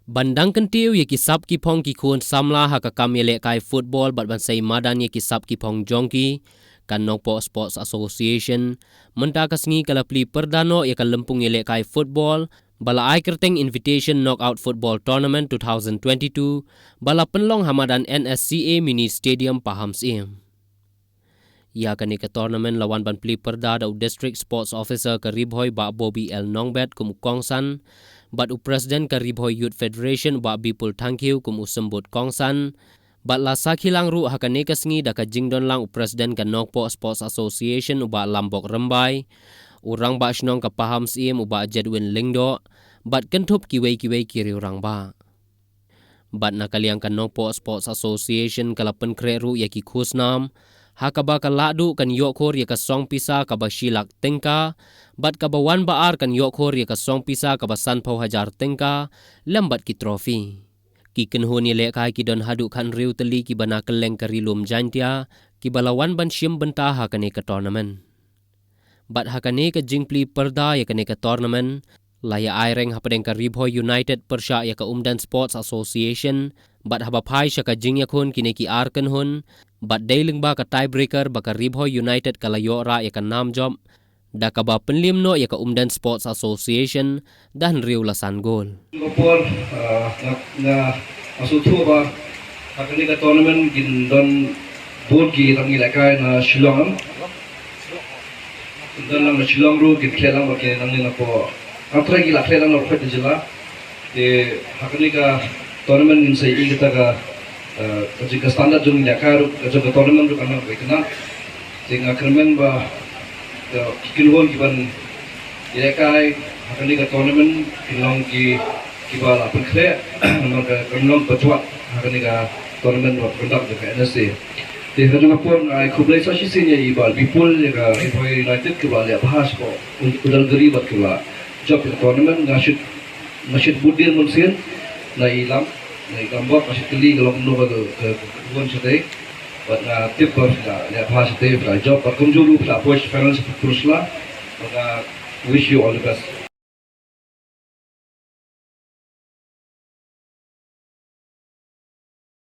Bandang kentiu ye kisap ki phong ki khun samla ha ka kam yele kai football bat ban sei madan ye kisap ki phong jongki kan Nongpo Sports Association menta kasngi kala pli perdano ye kan lempung yele kai football bala ai kerteng invitation knockout football tournament 2022 bala penlong hamadan NSCA mini stadium Paham Sim. Ya kan ke tournament lawan ban pli perda da district sports officer ka Ribhoi ba Bobby L Nongbet kum Kongsan bat u president ka Ribhoi Youth Federation ba Bipul Tangkiu kum usembut Kongsan bat la sakhilang ru hakane kasngi da ka jingdon lang u president ka Nongpo Sports Association ba Lambok Rembai urang ba shnong ka Paham Sim ba Jedwin Lingdo bat kentup kiwei kiri urang ba bat nakaliang ka Nongpo Sports Association kalapen kreru yaki khusnam hakaba ka ladu kan yokhor ye ka song pisa ka bashilak tengka bat ka bawan baar kan yokhor ye ka song pisa ka basan phau hajar tengka lambat ki trophy ki kenhun ye le kai ki don hadu khan riu teli ki bana keleng kari lum jantia ki balawan ban shim benta ha kane ka tournament bat ha kane ka jingpli perda ye kane ka tournament laya aireng hapadeng ka Ribhoi United Persha ya ka Umdan Sports Association bat haba phai shaka jing yakhun kine ki arkan hun bat dailing ba ka tiebreaker ba ka Ribhoi United kala yora ya ka nam job da ka ba penlim no ya ka Umdan Sports Association dan riu lasan gol Ngopor na asutu ba hakani ka tournament gin don board ki rangi lakai na Shillong dan lang na Shillong ru gin khelang ba ke nang na ko atra gi lakhe lang ro phet jila te hakani ka tournament in sai kita ka jika standar jung lakai ru ka tournament ru kana baikna sehingga kermen ba kilwon kiban ilakai hakani ka tournament kilong ki kibala pekle maka kenong petuak hakani ka tournament wa conduct ka NSC te hajung pun ai khublai sa sisinya ibal bipul ka Ribhoi United kibala bahas ko udal gari bat kibala job tournament nasyid budir munsin na ilam bok nasyid keli galong no ba gon sedai bat na tip ba ya bahas te job bat kumjulu la push finance kurusla maka wish you all the best.